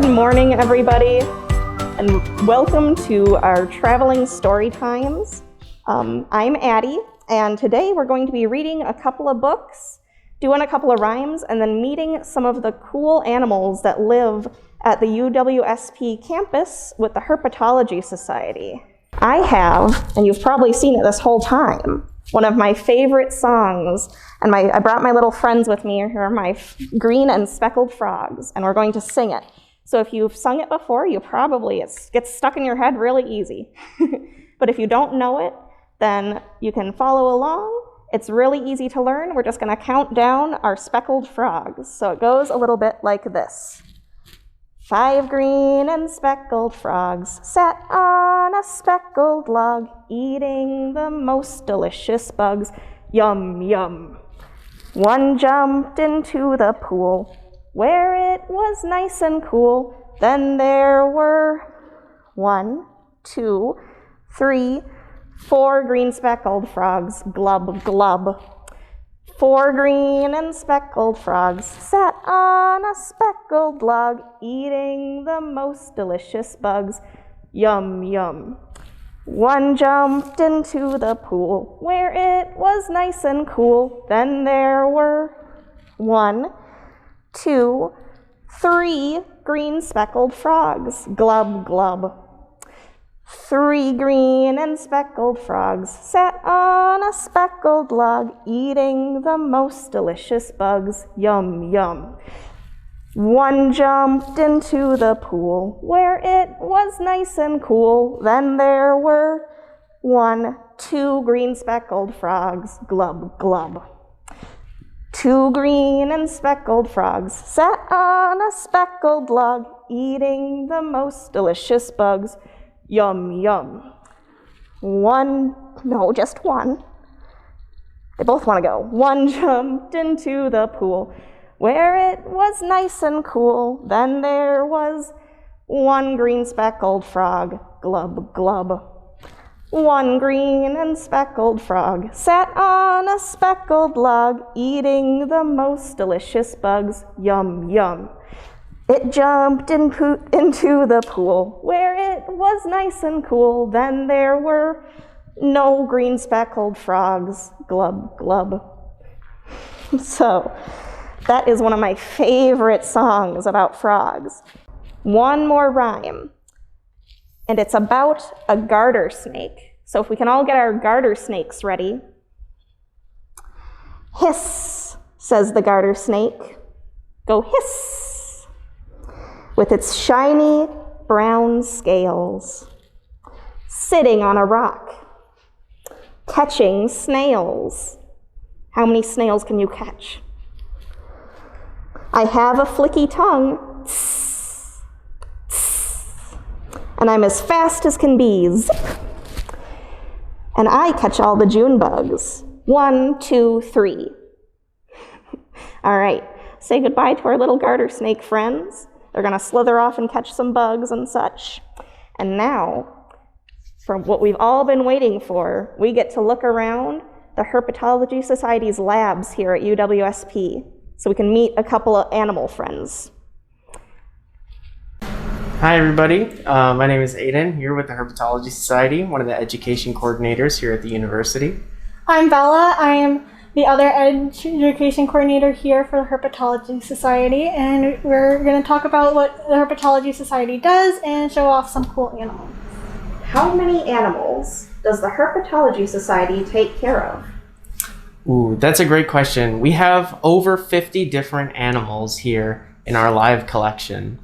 Good morning, everybody, and welcome to our traveling story times. I'm Addie, and today we're going to be reading a couple of books, doing a couple of rhymes, and then meeting some of the cool animals that live at the UWSP campus with the Herpetology Society. I have, and you've probably seen it this whole time, one of my favorite songs, and I brought my little friends with me. Here are my green and speckled frogs, and we're going to sing it. So if you've sung it before, it gets stuck in your head really easy. But if you don't know it, then you can follow along. It's really easy to learn. We're just going to count down our speckled frogs. So it goes a little bit like this. 5 green and speckled frogs sat on a speckled log, eating the most delicious bugs. Yum, yum. One jumped into the pool, where it was nice and cool. Then there were 1, 2, 3, 4 green speckled frogs. Glub, glub. 4 green and speckled frogs sat on a speckled log, eating the most delicious bugs. Yum, yum. One jumped into the pool, where it was nice and cool. Then there were 1, 2, 3 green speckled frogs. Glub, glub. 3 green and speckled frogs sat on a speckled log, eating the most delicious bugs. Yum, yum. One jumped into the pool, where it was nice and cool. Then there were 1, 2 green speckled frogs. Glub, glub. 2 green and speckled frogs sat on a speckled log, eating the most delicious bugs. Yum, yum. Just 1. They both want to go. 1 jumped into the pool, where it was nice and cool. Then there was 1 green speckled frog. Glub, glub. 1 green and speckled frog sat on a speckled log, eating the most delicious bugs. Yum, yum. It jumped into the pool, where it was nice and cool. Then there were no green speckled frogs. Glub, glub. So, that is one of my favorite songs about frogs. One more rhyme, and it's about a garter snake. So if we can all get our garter snakes ready. Hiss, says the garter snake. Go hiss. With its shiny brown scales, sitting on a rock, catching snails. How many snails can you catch? I have a flicky tongue, tss, tss, and I'm as fast as can be, zip. And I catch all the June bugs. 1, 2, 3. All right, say goodbye to our little garter snake friends. They're going to slither off and catch some bugs and such. And now, from what we've all been waiting for, we get to look around the Herpetology Society's labs here at UWSP, so we can meet a couple of animal friends. Hi everybody, my name is Aiden, here with the Herpetology Society, one of the education coordinators here at the university. I'm Bella. I am the other education coordinator here for the Herpetology Society, and we're going to talk about what the Herpetology Society does and show off some cool animals. How many animals does the Herpetology Society take care of? Ooh, that's a great question. We have over 50 different animals here in our live collection.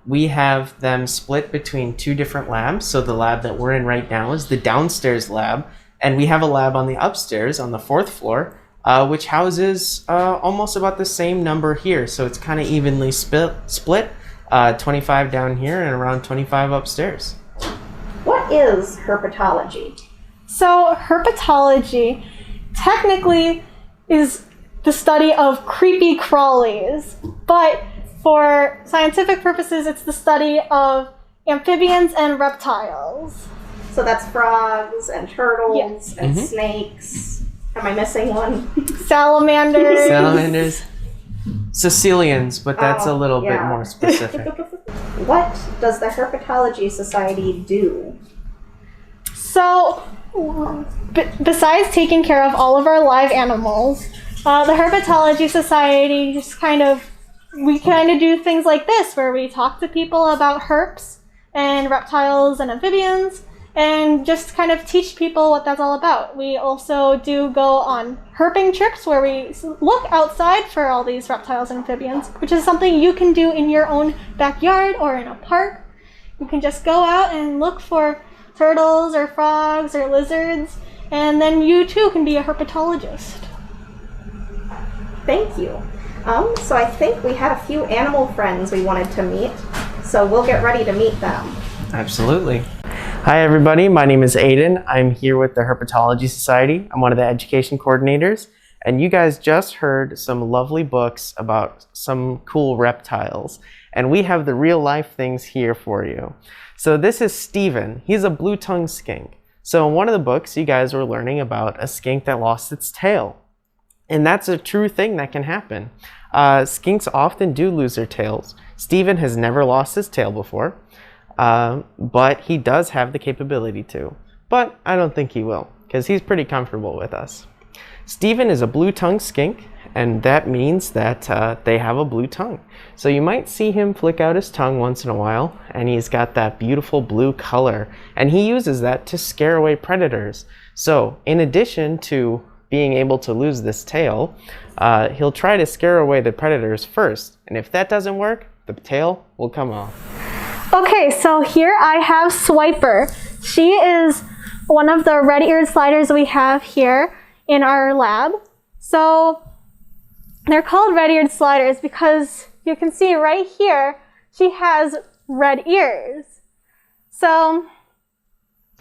We have them split between 2 different labs. So the lab that we're in right now is the downstairs lab, and we have a lab on the upstairs on the 4th floor, which houses almost about the same number here. So it's kind of evenly split, 25 down here and around 25 upstairs. What is herpetology? So herpetology technically is the study of creepy crawlies, but for scientific purposes, it's the study of amphibians and reptiles. So that's frogs and turtles, yes, and snakes. Am I missing one? Salamanders. Salamanders. Caecilians, but that's a little bit yeah. more specific. What does the Herpetology Society do? So, besides taking care of all of our live animals, the Herpetology Society we do things like this, where we talk to people about herps and reptiles and amphibians, and just kind of teach people what that's all about. We also do go on herping trips where we look outside for all these reptiles and amphibians, which is something you can do in your own backyard or in a park. You can just go out and look for turtles or frogs or lizards, and then you too can be a herpetologist. Thank you. So I think we had a few animal friends we wanted to meet, so we'll get ready to meet them. Absolutely. Hi everybody, my name is Aiden. I'm here with the Herpetology Society. I'm one of the education coordinators, and you guys just heard some lovely books about some cool reptiles, and we have the real life things here for you. So this is Steven. He's a blue-tongued skink. So in one of the books, you guys were learning about a skink that lost its tail. And that's a true thing that can happen. Skinks often do lose their tails. Steven has never lost his tail before, but he does have the capability to. But I don't think he will, because he's pretty comfortable with us. Steven is a blue-tongued skink, and that means that they have a blue tongue. So you might see him flick out his tongue once in a while, and he's got that beautiful blue color, and he uses that to scare away predators. So in addition to being able to lose this tail, he'll try to scare away the predators first, and if that doesn't work, the tail will come off. Okay, so here I have Swiper. She is one of the red-eared sliders we have here in our lab. So they're called red-eared sliders because you can see right here, she has red ears. So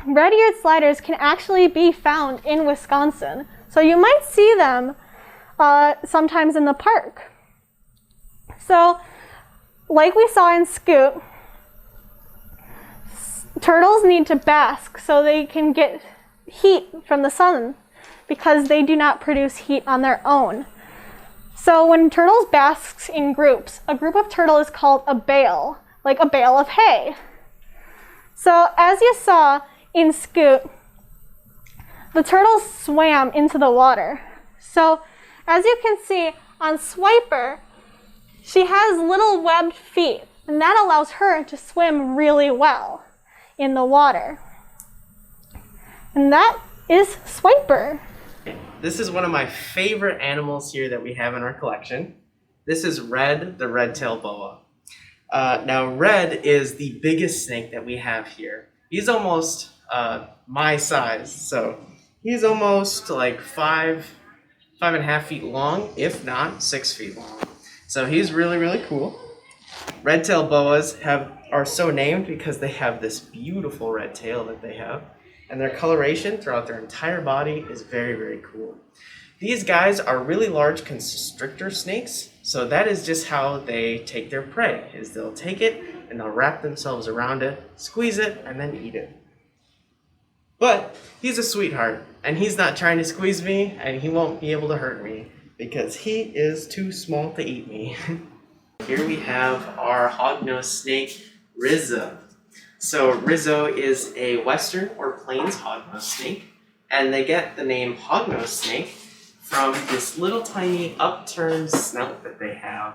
red-eared sliders can actually be found in Wisconsin. So you might see them sometimes in the park. So like we saw in Scoot, turtles need to bask so they can get heat from the sun because they do not produce heat on their own. So when turtles bask in groups, a group of turtle is called a bale, like a bale of hay. So as you saw in Scoot, the turtles swam into the water. So as you can see on Swiper, she has little webbed feet, and that allows her to swim really well in the water. And that is Swiper. This is one of my favorite animals here that we have in our collection. This is Red, the red-tailed boa. Now Red is the biggest snake that we have here. He's almost my size, so he's almost like 5.5 feet long, if not 6 feet long. So he's really, really cool. Red-tailed boas are so named because they have this beautiful red tail that they have, and their coloration throughout their entire body is very, very cool. These guys are really large constrictor snakes, so that is just how they take their prey, is they'll take it and they'll wrap themselves around it, squeeze it, and then eat it. But he's a sweetheart, and he's not trying to squeeze me, and he won't be able to hurt me because he is too small to eat me. Here we have our hognose snake, Rizzo. So Rizzo is a western or plains hognose snake, and they get the name hognose snake from this little tiny upturned snout that they have.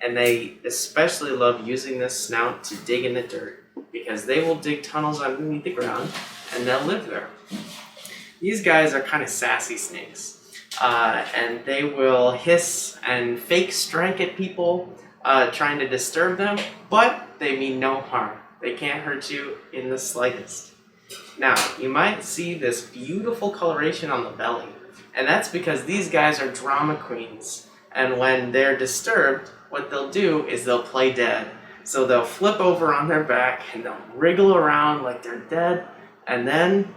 And they especially love using this snout to dig in the dirt because they will dig tunnels underneath the ground and they'll live there. These guys are kind of sassy snakes, and they will hiss and fake strike at people trying to disturb them, but they mean no harm. They can't hurt you in the slightest. Now, you might see this beautiful coloration on the belly, and that's because these guys are drama queens, and when they're disturbed, what they'll do is they'll play dead. So they'll flip over on their back and they'll wriggle around like they're dead, and then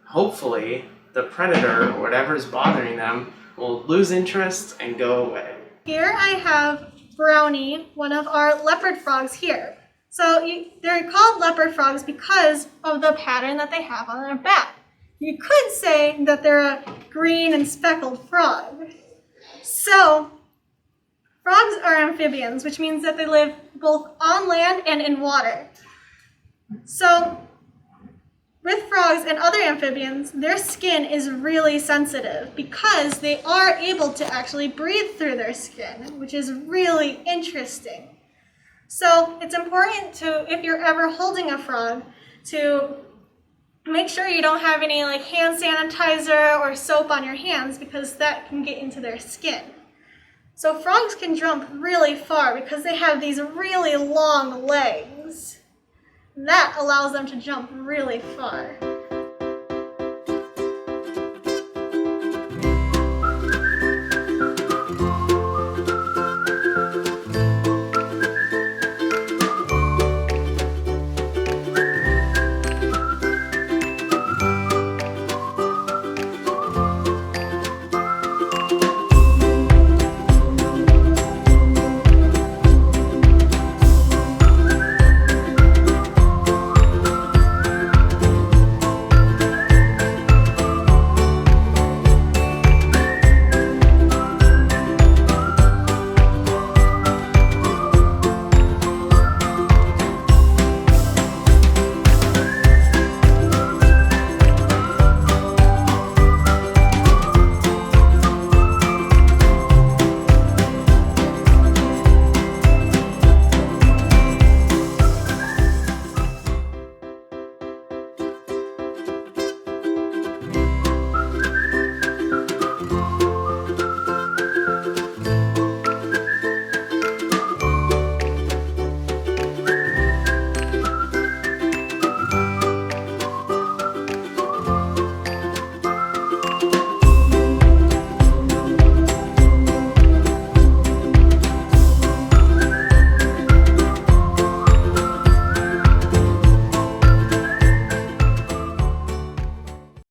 hopefully the predator or whatever's bothering them will lose interest and go away. Here I have Brownie, one of our leopard frogs here. So they're called leopard frogs because of the pattern that they have on their back. You could say that they're a green and speckled frog. So Frogs are amphibians, which means that they live both on land and in water. So with frogs and other amphibians, their skin is really sensitive because they are able to actually breathe through their skin, which is really interesting. So it's important to, if you're ever holding a frog, to make sure you don't have any like hand sanitizer or soap on your hands because that can get into their skin. So frogs can jump really far because they have these really long legs. That allows them to jump really far.